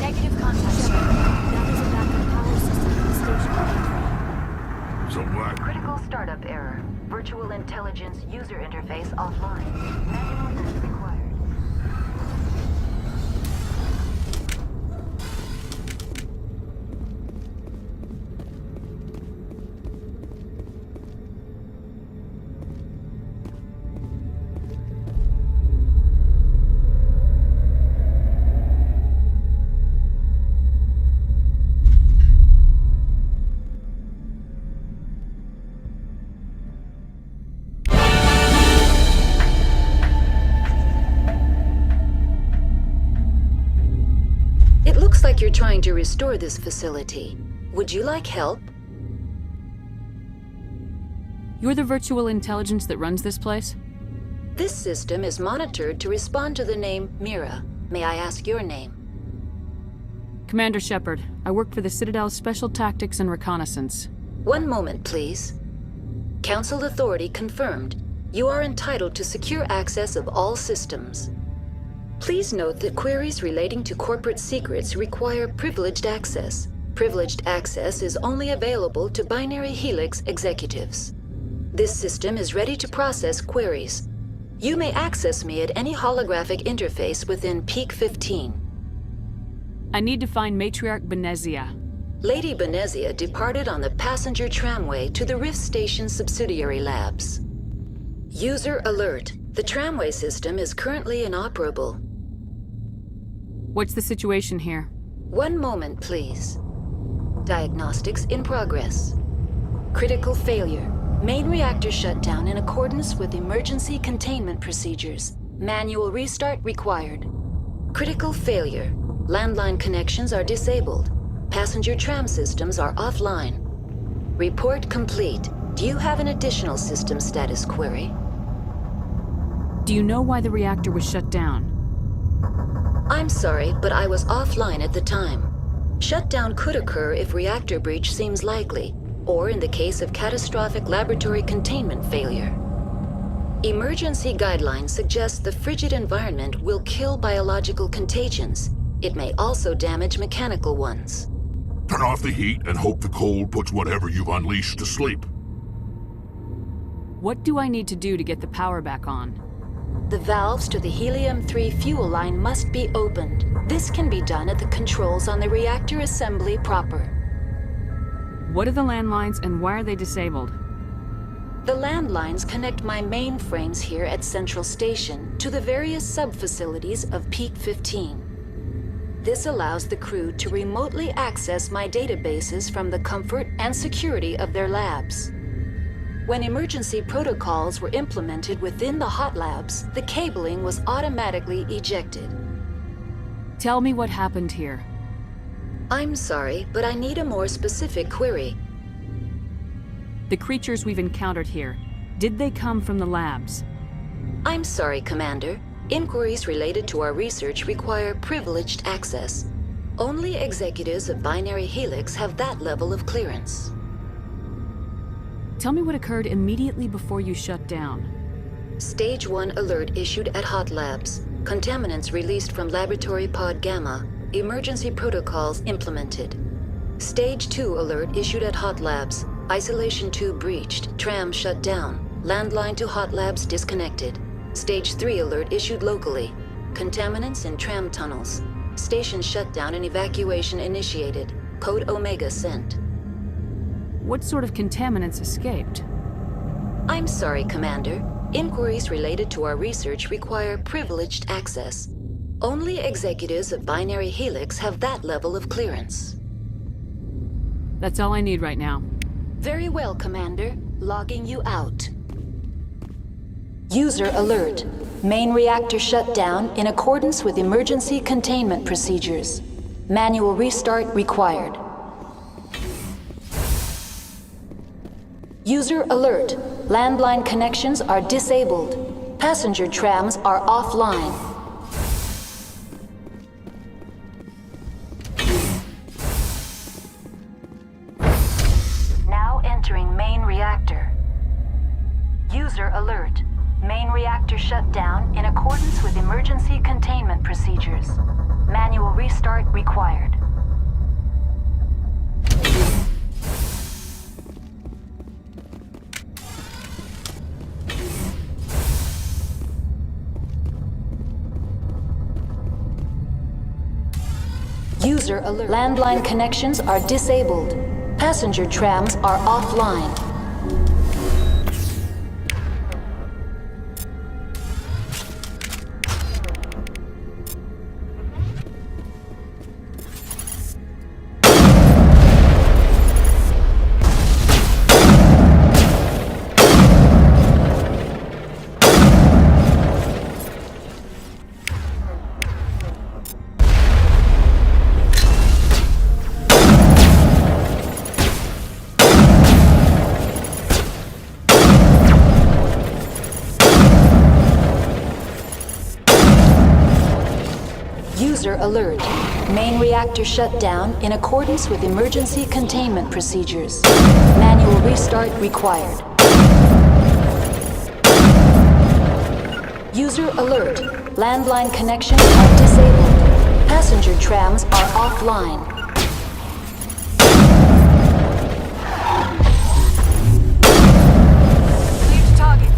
Negative contact. That is a backup power system at the station. So what? Critical startup error. Virtual intelligence user interface offline. Manual as required. Looks like you're trying to restore this facility. Would you like help? You're the virtual intelligence that runs this place? This system is monitored to respond to the name Mira. May I ask your name? Commander Shepard. I work for the Citadel's Special Tactics and Reconnaissance. One moment, please. Council authority confirmed. You are entitled to secure access of all systems. Please note that queries relating to corporate secrets require privileged access. Privileged access is only available to Binary Helix executives. This system is ready to process queries. You may access me at any holographic interface within Peak 15. I need to find Matriarch Benezia. Lady Benezia departed on the passenger tramway to the Rift Station subsidiary labs. User alert. The tramway system is currently inoperable. What's the situation here? One moment, please. Diagnostics in progress. Critical failure. Main reactor shut down in accordance with emergency containment procedures. Manual restart required. Critical failure. Landline connections are disabled. Passenger tram systems are offline. Report complete. Do you have an additional system status query? Do you know why the reactor was shut down? I'm sorry, but I was offline at the time. Shutdown could occur if reactor breach seems likely, or in the case of catastrophic laboratory containment failure. Emergency guidelines suggest the frigid environment will kill biological contagions. It may also damage mechanical ones. Turn off the heat and hope the cold puts whatever you've unleashed to sleep. What do I need to do to get the power back on? The valves to the helium-3 fuel line must be opened. This can be done at the controls on the reactor assembly proper. What are the landlines and why are they disabled? The landlines connect my mainframes here at Central Station to the various sub-facilities of Peak 15. This allows the crew to remotely access my databases from the comfort and security of their labs. When emergency protocols were implemented within the hot labs, the cabling was automatically ejected. Tell me what happened here. I'm sorry, but I need a more specific query. The creatures we've encountered here, did they come from the labs? I'm sorry, Commander. Inquiries related to our research require privileged access. Only executives of Binary Helix have that level of clearance. Tell me what occurred immediately before you shut down. Stage 1 alert issued at Hot Labs. Contaminants released from Laboratory Pod Gamma. Emergency protocols implemented. Stage 2 alert issued at Hot Labs. Isolation tube breached. Tram shut down. Landline to Hot Labs disconnected. Stage 3 alert issued locally. Contaminants in tram tunnels. Station shutdown and evacuation initiated. Code Omega sent. What sort of contaminants escaped? I'm sorry, Commander. Inquiries related to our research require privileged access. Only executives of Binary Helix have that level of clearance. That's all I need right now. Very well, Commander. Logging you out. User alert. Main reactor shut down in accordance with emergency containment procedures. Manual restart required. User alert. Landline connections are disabled. Passenger trams are offline. Now entering main reactor. User alert. Main reactor shut down in accordance with emergency containment procedures. Manual restart required. User alert. Landline connections are disabled. Passenger trams are offline. User alert. Main reactor shut down in accordance with emergency containment procedures. Manual restart required. User alert. Landline connections are disabled. Passenger trams are offline. Clear to target.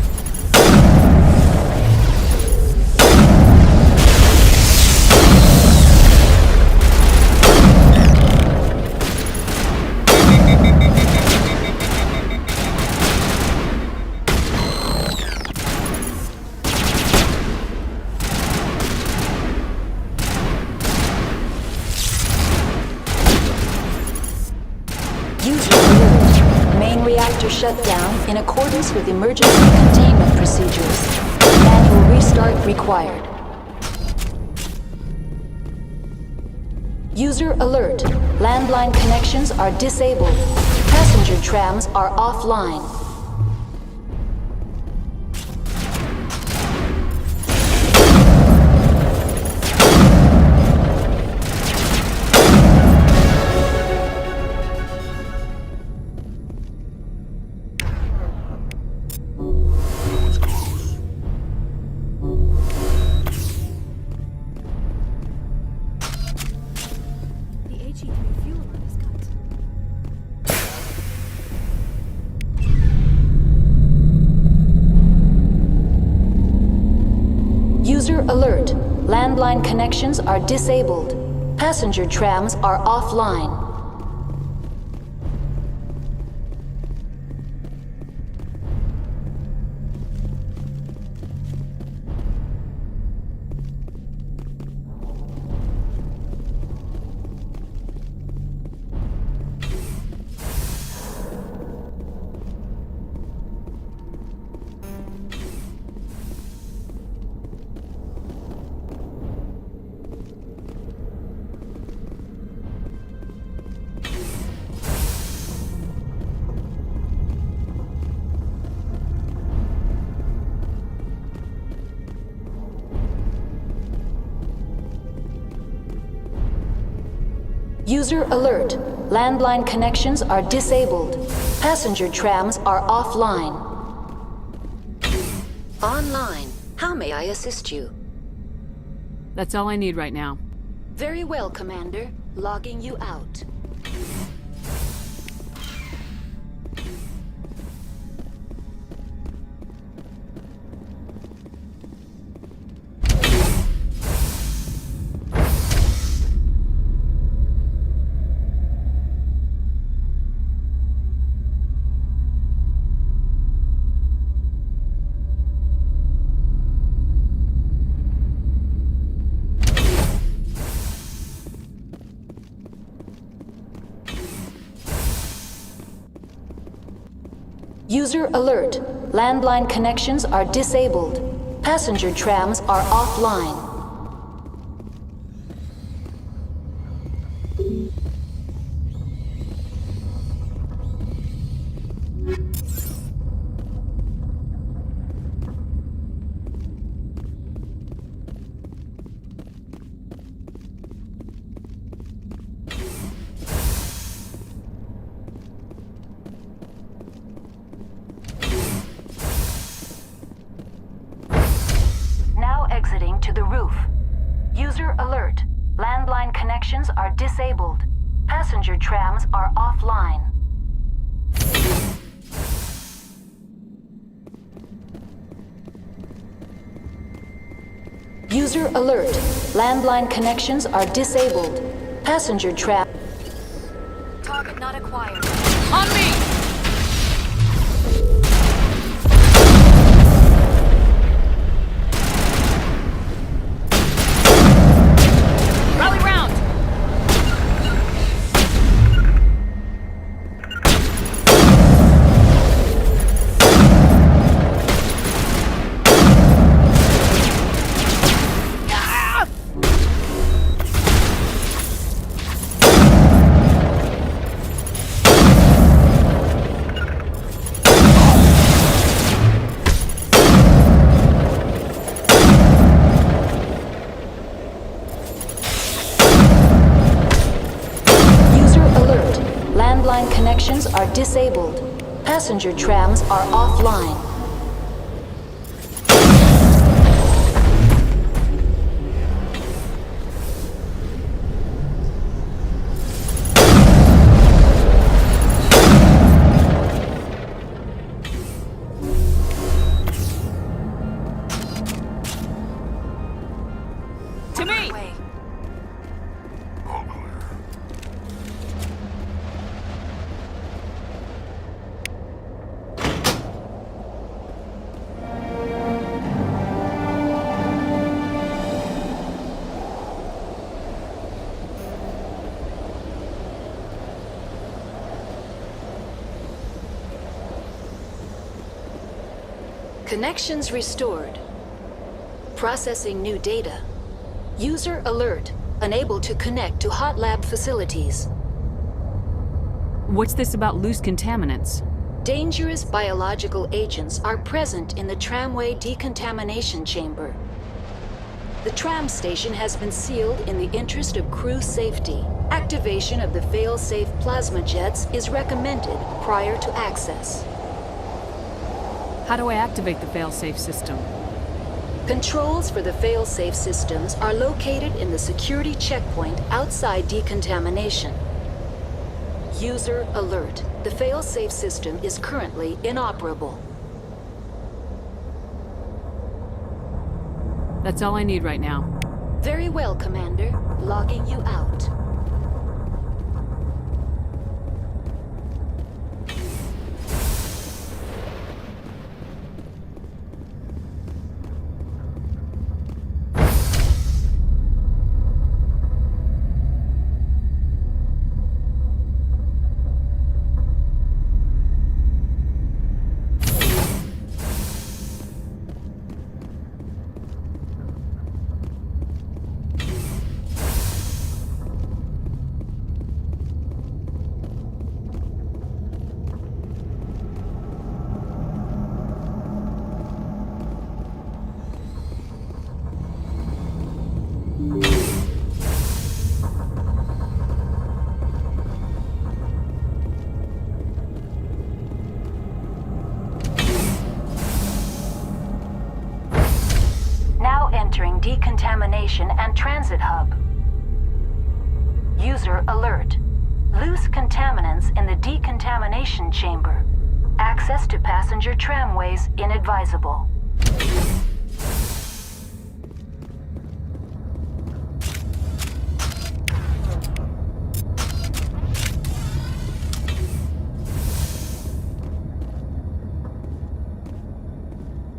User alert. Main reactor shut down in accordance with emergency containment procedures. Manual restart required. User alert. Landline connections are disabled. Passenger trams are offline. The HE3 fuel line is cut. User alert. Landline connections are disabled. Passenger trams are offline. User alert. Landline connections are disabled. Passenger trams are offline. Online. How may I assist you? That's all I need right now. Very well, Commander. Logging you out. User alert. Landline connections are disabled. Passenger trams are offline. Now exiting to the roof. User alert. Landline connections are disabled. Passenger trams are offline. User alert. Landline connections are disabled. Passenger tram. Target not acquired. On me! Rally round! Landline connections are disabled. Passenger trams are offline. To me! All clear. Connections restored. Processing new data. User alert. Unable to connect to hot lab facilities. What's this about loose contaminants? Dangerous biological agents are present in the tramway decontamination chamber. The tram station has been sealed in the interest of crew safety. Activation of the fail-safe plasma jets is recommended prior to access. How do I activate the fail-safe system? Controls for the fail-safe systems are located in the security checkpoint outside decontamination. User alert. The fail-safe system is currently inoperable. That's all I need right now. Very well, Commander. Logging you out. Entering decontamination and transit hub. User alert. Loose contaminants in the decontamination chamber. Access to passenger tramways inadvisable.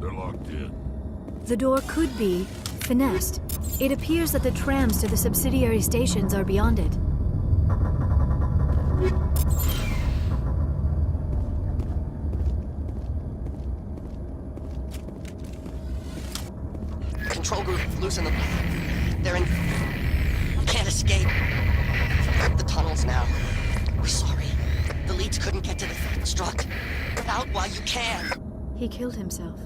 They're locked in. The door could be finessed. It appears that the trams to the subsidiary stations are beyond it. Control group, loosen them. They're in... Can't escape. The tunnels now. We're sorry. The leads couldn't get to the struck. Get out while you can. He killed himself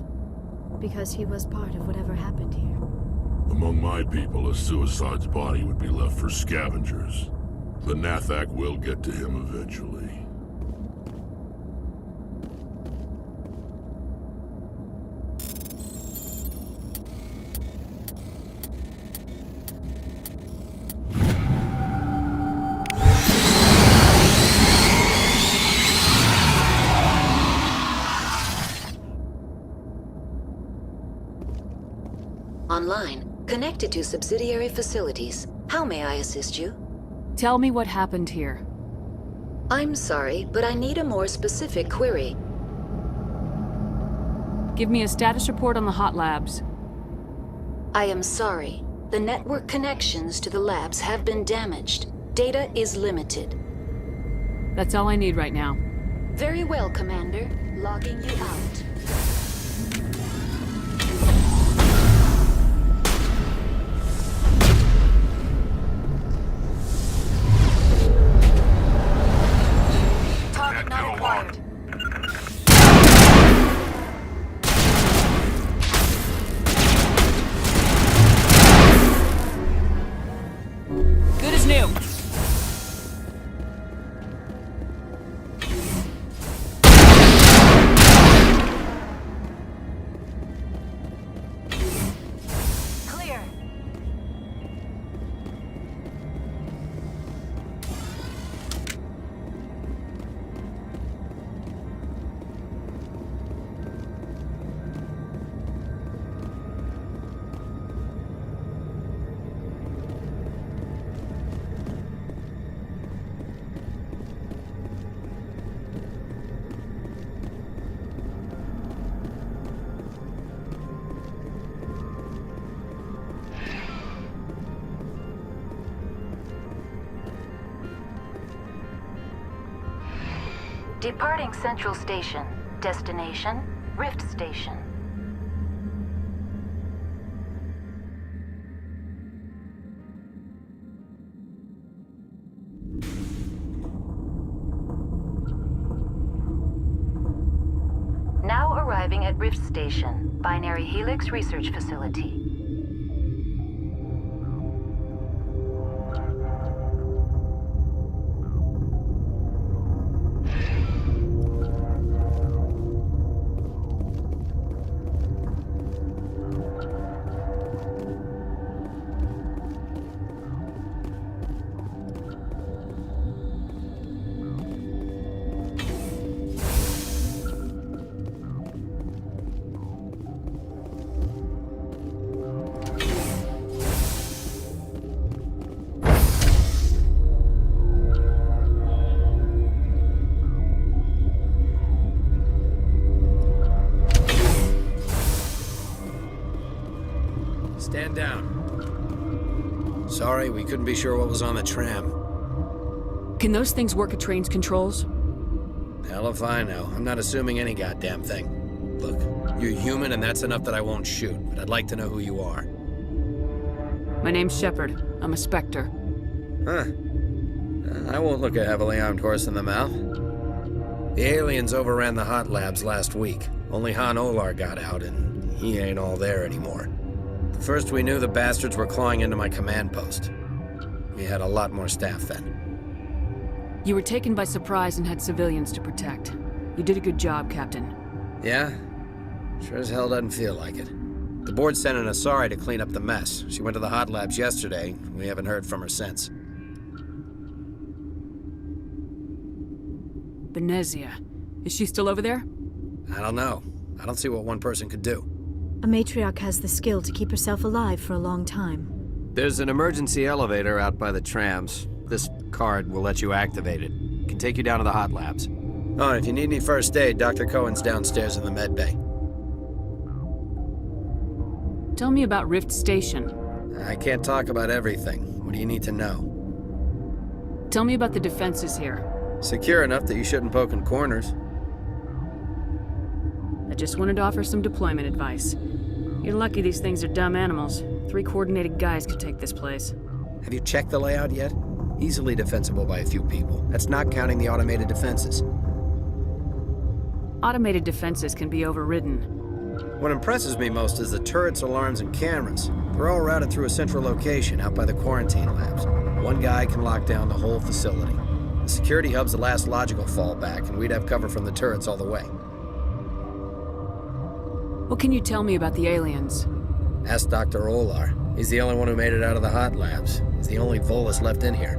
because he was part of whatever happened here. Among my people, a suicide's body would be left for scavengers. The Nathak will get to him eventually. online, connected to subsidiary facilities. How may I assist you? Tell me what happened here. I'm sorry, but I need a more specific query. Give me a status report on the hot labs. I am sorry. The network connections to the labs have been damaged. Data is limited. That's all I need right now. Very well, Commander. Logging you out. Target not acquired. Good as new. Clear. Departing Central Station. Destination, Rift Station. Now arriving at Rift Station, Binary Helix Research Facility. Stand down. Sorry, we couldn't be sure what was on the tram. Can those things work at train's controls? Hell if I know. I'm not assuming any goddamn thing. Look, you're human and that's enough that I won't shoot, but I'd like to know who you are. My name's Shepard. I'm a Spectre. Huh. I won't look a heavily armed horse in the mouth. The aliens overran the hot labs last week. Only Han Olar got out, and he ain't all there anymore. First we knew the bastards were clawing into my command post. We had a lot more staff then. You were taken by surprise and had civilians to protect. You did a good job, Captain. Yeah? Sure as hell doesn't feel like it. The board sent an Asari to clean up the mess. She went to the hot labs yesterday. We haven't heard from her since. Benezia. Is she still over there? I don't know. I don't see what one person could do. A matriarch has the skill to keep herself alive for a long time. There's an emergency elevator out by the trams. This card will let you activate it. Can take you down to the hot labs. Oh, and if you need any first aid, Dr. Cohen's downstairs in the med bay. Tell me about Rift Station. I can't talk about everything. What do you need to know? Tell me about the defenses here. Secure enough that you shouldn't poke in corners. I just wanted to offer some deployment advice. You're lucky these things are dumb animals. 3 coordinated guys could take this place. Have you checked the layout yet? Easily defensible by a few people. That's not counting the automated defenses. Automated defenses can be overridden. What impresses me most is the turrets, alarms, and cameras. They're all routed through a central location out by the quarantine labs. One guy can lock down the whole facility. The security hub's the last logical fallback, and we'd have cover from the turrets all the way. What can you tell me about the aliens? Ask Dr. Olar. He's the only one who made it out of the hot labs. He's the only Volus left in here.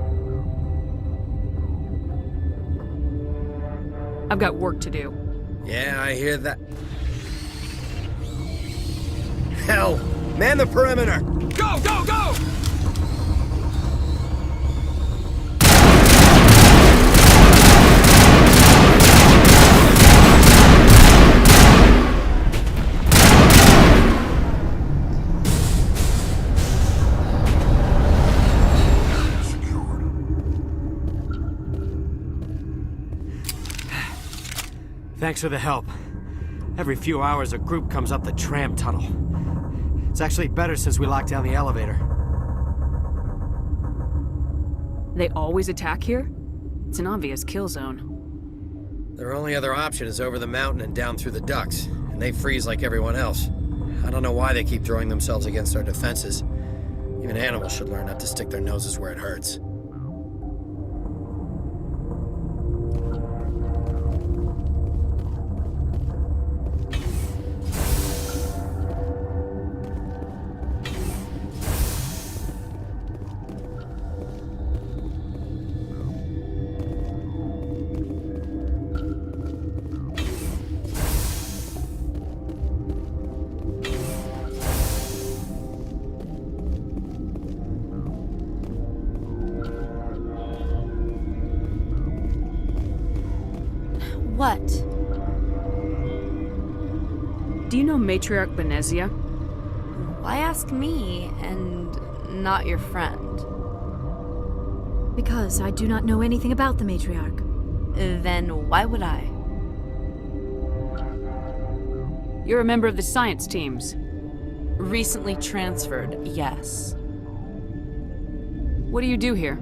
I've got work to do. Yeah, I hear that. Hell! Man the perimeter! Go, go, go! Thanks for the help. Every few hours, a group comes up the tram tunnel. It's actually better since we locked down the elevator. They always attack here? It's an obvious kill zone. Their only other option is over the mountain and down through the ducts, and they freeze like everyone else. I don't know why they keep throwing themselves against our defenses. Even animals should learn not to stick their noses where it hurts. What? Do you know Matriarch Benezia? Why ask me and not your friend? Because I do not know anything about the matriarch. Then why would I? You're a member of the science teams. Recently transferred, yes. What do you do here?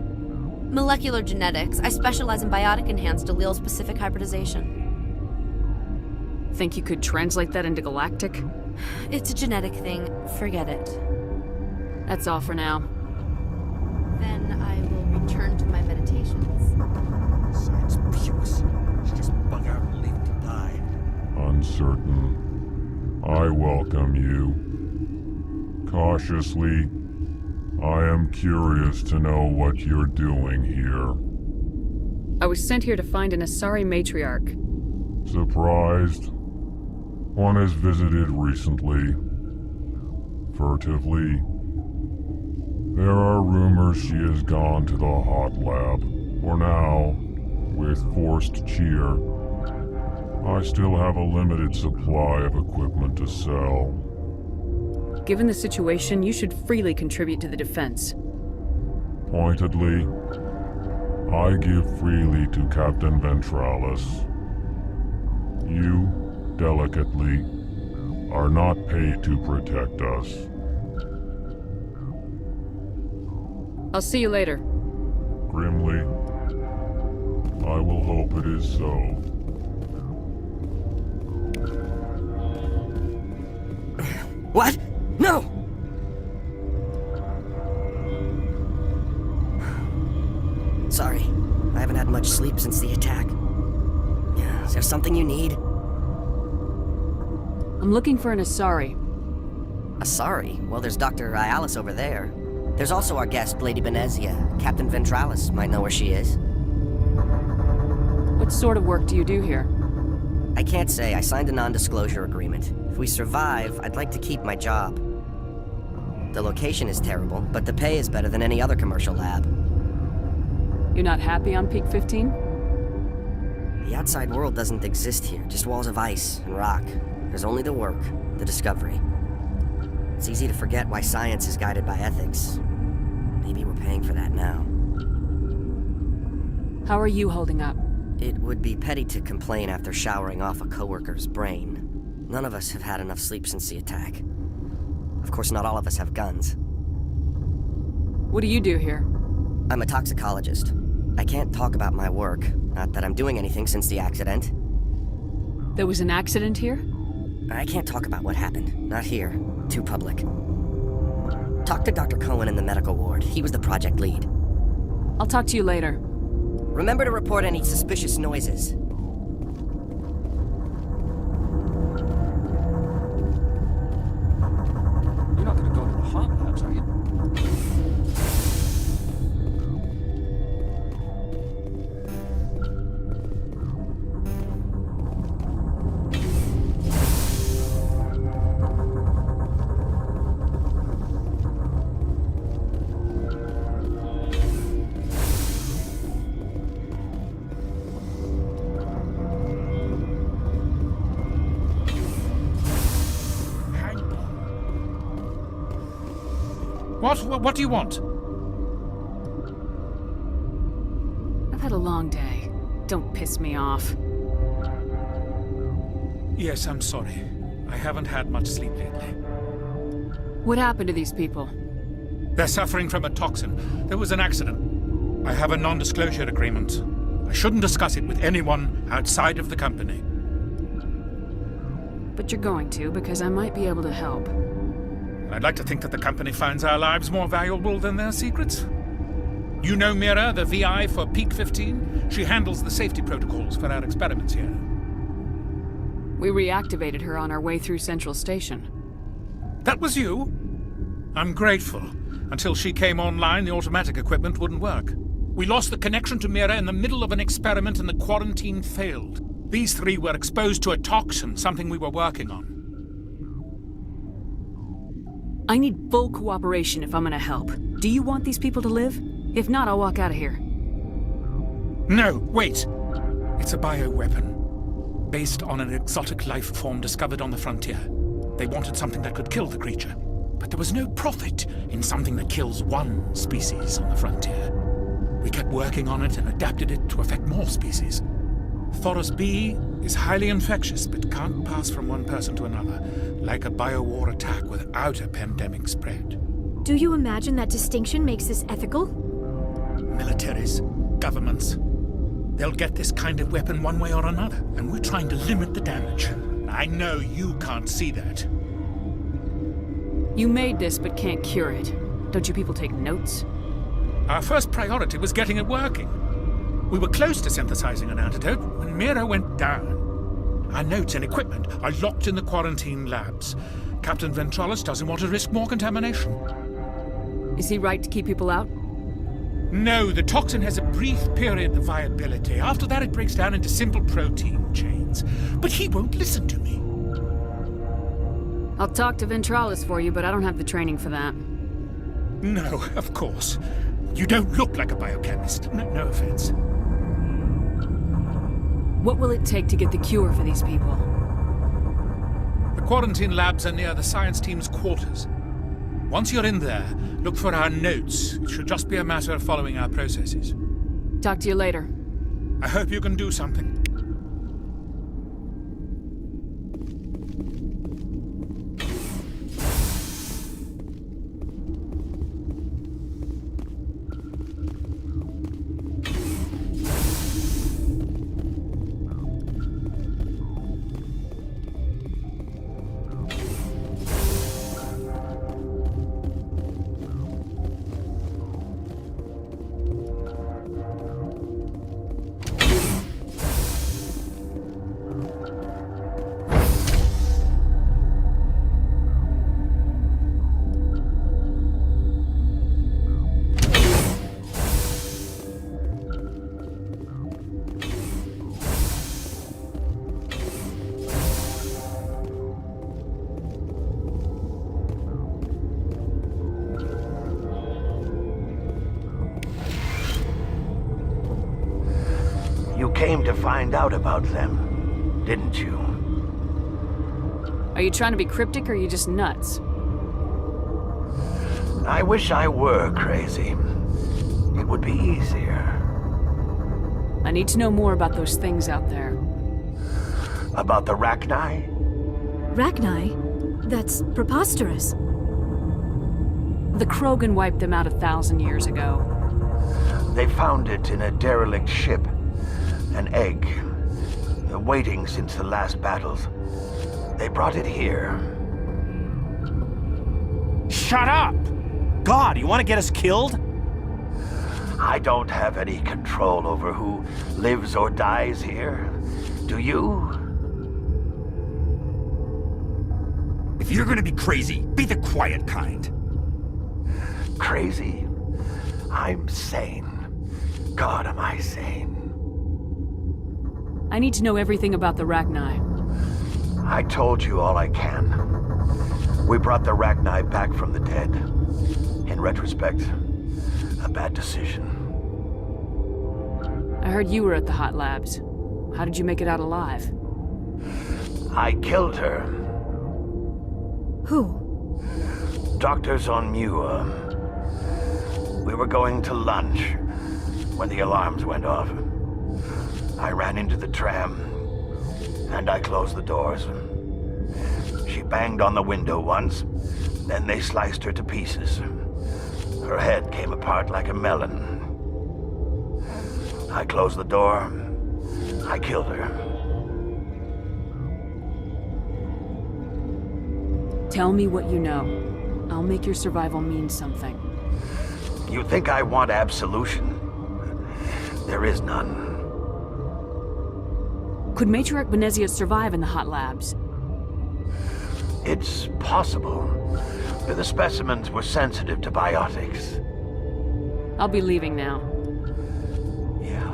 Molecular genetics. I specialize in biotic-enhanced allele-specific hybridization. Think you could translate that into galactic? It's a genetic thing. Forget it. That's all for now. Then I will return to my meditations. Science pukes. She just bug out and leave to die. Uncertain. I welcome you. Cautiously, I am curious to know what you're doing here. I was sent here to find an Asari matriarch. Surprised? One has visited recently. Furtively. There are rumors she has gone to the hot lab. For now, with forced cheer, I still have a limited supply of equipment to sell. Given the situation, you should freely contribute to the defense. Pointedly, I give freely to Captain Ventralis. You, delicately, are not paid to protect us. I'll see you later. Grimly, I will hope it is so. What? No! Sorry, I haven't had much sleep since the attack. Is there something you need? I'm looking for an Asari. Asari? Well, there's Dr. Ialis over there. There's also our guest, Lady Benezia. Captain Ventralis might know where she is. What sort of work do you do here? I can't say. I signed a non-disclosure agreement. If we survive, I'd like to keep my job. The location is terrible, but the pay is better than any other commercial lab. You're not happy on Peak 15? The outside world doesn't exist here, just walls of ice and rock. There's only the work, the discovery. It's easy to forget why science is guided by ethics. Maybe we're paying for that now. How are you holding up? It would be petty to complain after showering off a coworker's brain. None of us have had enough sleep since the attack. Of course, not all of us have guns. What do you do here? I'm a toxicologist. I can't talk about my work. Not that I'm doing anything since the accident. There was an accident here? I can't talk about what happened. Not here. Too public. Talk to Dr. Cohen in the medical ward. He was the project lead. I'll talk to you later. Remember to report any suspicious noises. You're not gonna go to the hot labs, are you? What do you want? I've had a long day. Don't piss me off. Yes, I'm sorry. I haven't had much sleep lately. What happened to these people? They're suffering from a toxin. There was an accident. I have a non-disclosure agreement. I shouldn't discuss it with anyone outside of the company. But you're going to, because I might be able to help. I'd like to think that the company finds our lives more valuable than their secrets. You know Mira, the VI for Peak 15? She handles the safety protocols for our experiments here. We reactivated her on our way through Central Station. That was you? I'm grateful. Until she came online, the automatic equipment wouldn't work. We lost the connection to Mira in the middle of an experiment and the quarantine failed. These three were exposed to a toxin, something we were working on. I need full cooperation if I'm gonna help. Do you want these people to live? If not, I'll walk out of here. No, wait. It's a bioweapon. Based on an exotic life form discovered on the frontier. They wanted something that could kill the creature. But there was no profit in something that kills one species on the frontier. We kept working on it and adapted it to affect more species. Thoros B is highly infectious, but can't pass from one person to another, like a biowar attack without a pandemic spread. Do you imagine that distinction makes this ethical? Militaries, governments, they'll get this kind of weapon one way or another, and we're trying to limit the damage. I know you can't see that. You made this, but can't cure it. Don't you people take notes? Our first priority was getting it working. We were close to synthesizing an antidote when Mira went down. Our notes and equipment are locked in the quarantine labs. Captain Ventralis doesn't want to risk more contamination. Is he right to keep people out? No, the toxin has a brief period of viability. After that, it breaks down into simple protein chains. But he won't listen to me. I'll talk to Ventralis for you, but I don't have the training for that. No, of course. You don't look like a biochemist. No offense. What will it take to get the cure for these people? The quarantine labs are near the science team's quarters. Once you're in there, look for our notes. It should just be a matter of following our processes. Talk to you later. I hope you can do something. You came to find out about them, didn't you? Are you trying to be cryptic or are you just nuts? I wish I were crazy. It would be easier. I need to know more about those things out there. About the Rachni? Rachni? That's preposterous. The Krogan wiped them out 1,000 years ago. They found it in a derelict ship. An egg. Waiting since the last battles. They brought it here. Shut up! God, you want to get us killed? I don't have any control over who lives or dies here. Do you? If you're gonna be crazy, be the quiet kind. Crazy? I'm sane. God, am I sane? I need to know everything about the Rachni. I told you all I can. We brought the Rachni back from the dead. In retrospect, a bad decision. I heard you were at the hot labs. How did you make it out alive? I killed her. Who? Doctors on Mua. We were going to lunch when the alarms went off. I ran into the tram, and I closed the doors. She banged on the window once, then they sliced her to pieces. Her head came apart like a melon. I closed the door. I killed her. Tell me what you know. I'll make your survival mean something. You think I want absolution? There is none. Could Matriarch Benezia survive in the hot labs? It's possible. The specimens were sensitive to biotics. I'll be leaving now. Yeah.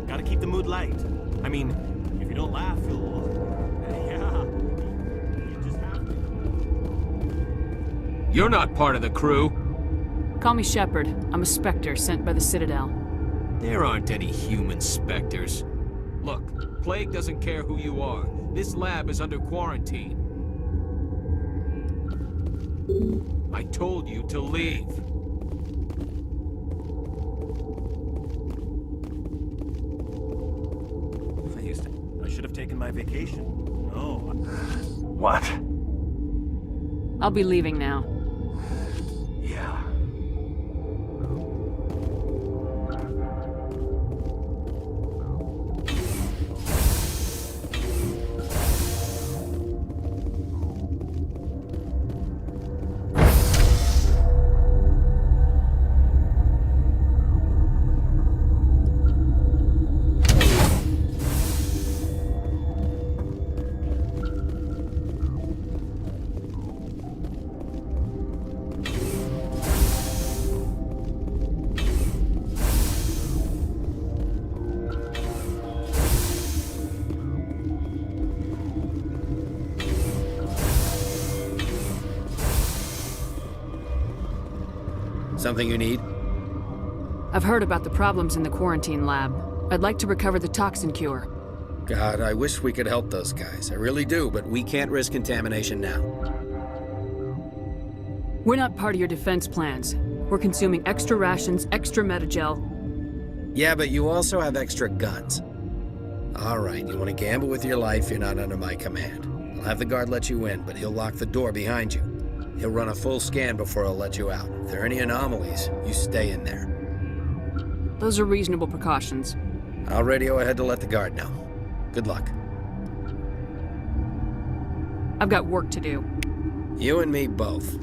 Gotta keep the mood light. I mean, if you don't laugh, you'll... Yeah. You just have to. You're not part of the crew. Call me Shepard. I'm a Spectre sent by the Citadel. There aren't any human specters. Look, Plague doesn't care who you are. This lab is under quarantine. I told you to leave. I should have taken my vacation. No. What? I'll be leaving now. Yeah. Something you need? I've heard about the problems in the quarantine lab. I'd like to recover the toxin cure. God, I wish we could help those guys. I really do, but we can't risk contamination now. We're not part of your defense plans. We're consuming extra rations, extra metagel. Yeah, but you also have extra guns. All right, you want to gamble with your life, you're not under my command. I'll have the guard let you in, but he'll lock the door behind you. He'll run a full scan before he'll let you out. If there are any anomalies, you stay in there. Those are reasonable precautions. I'll radio ahead to let the guard know. Good luck. I've got work to do. You and me both.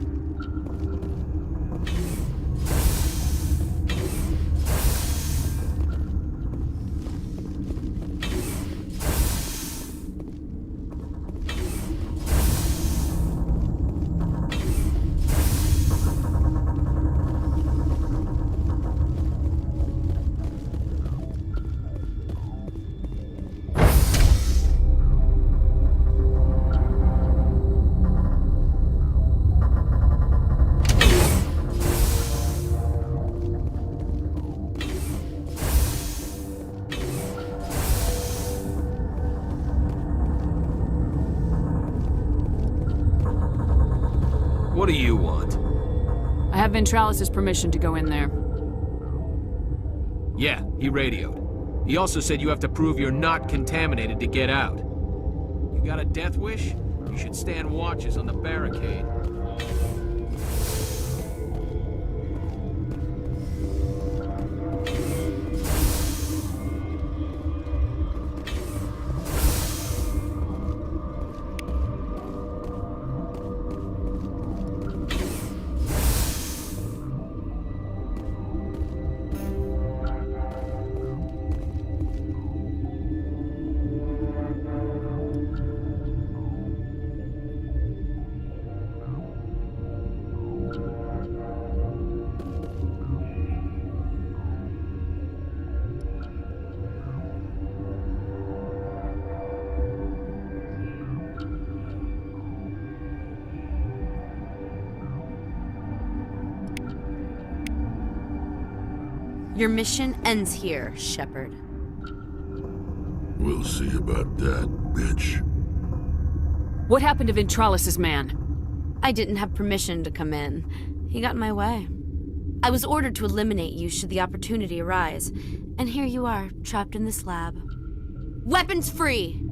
What do you want? I have Ventralis' permission to go in there. Yeah, he radioed. He also said you have to prove you're not contaminated to get out. You got a death wish? You should stand watches on the barricade. Your mission ends here, Shepard. We'll see about that, bitch. What happened to Ventralis's man? I didn't have permission to come in. He got in my way. I was ordered to eliminate you should the opportunity arise. And here you are, trapped in this lab. Weapons free!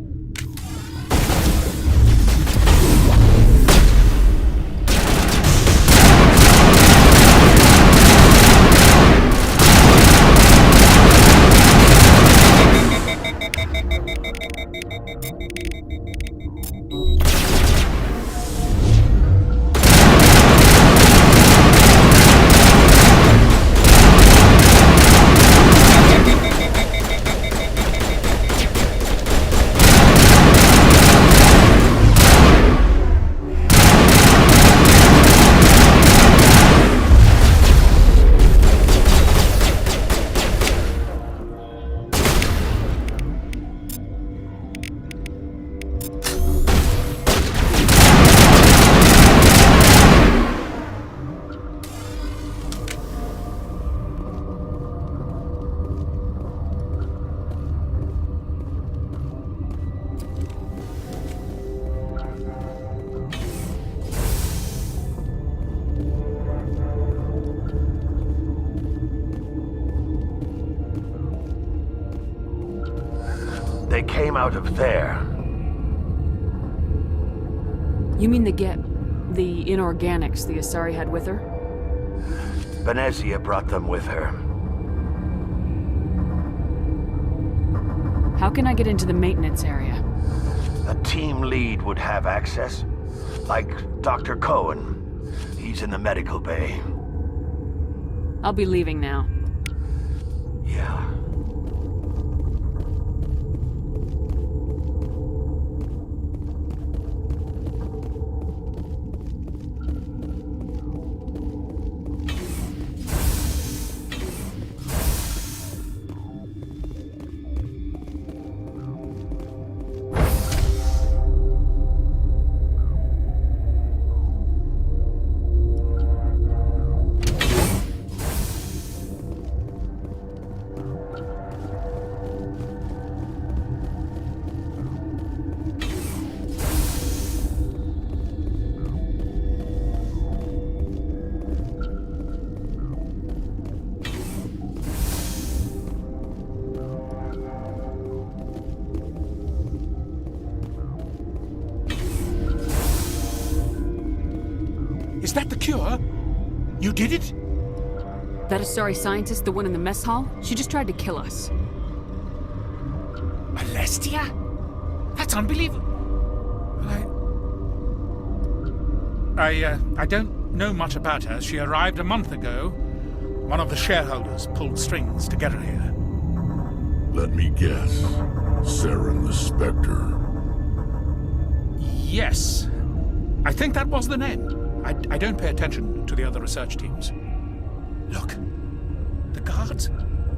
They came out of there. You mean the inorganics the Asari had with her? Venezia brought them with her. How can I get into the maintenance area? A team lead would have access. Like Dr. Cohen. He's in the medical bay. I'll be leaving now. Yeah. Is that the cure? You did it? That Asari scientist, the one in the mess hall, she just tried to kill us. Alestia? That's unbelievable. I don't know much about her. She arrived a month ago. One of the shareholders pulled strings to get her here. Let me guess. Saren the Spectre. Yes. I think that was the name. I don't pay attention to the other research teams. Look, the guards,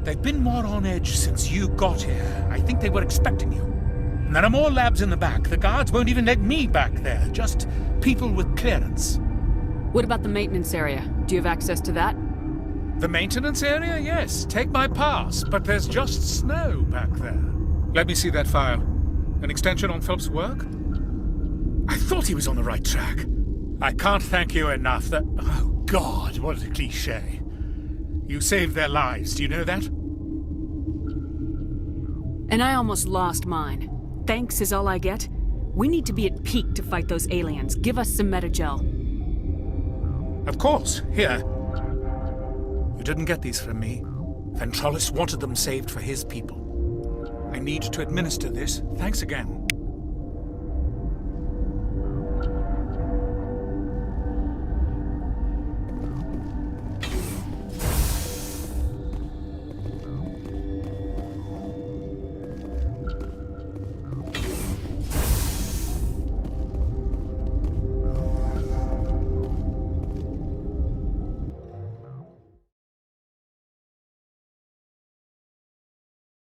they've been more on edge since you got here. I think they were expecting you. And there are more labs in the back. The guards won't even let me back there, just people with clearance. What about the maintenance area? Do you have access to that? The maintenance area? Yes, take my pass, but there's just snow back there. Let me see that file. An extension on Phelps' work? I thought he was on the right track. I can't thank you enough that... Oh, God, what a cliché. You saved their lives, do you know that? And I almost lost mine. Thanks is all I get? We need to be at peak to fight those aliens. Give us some Metagel. Of course, here. You didn't get these from me. Ventralis wanted them saved for his people. I need to administer this. Thanks again.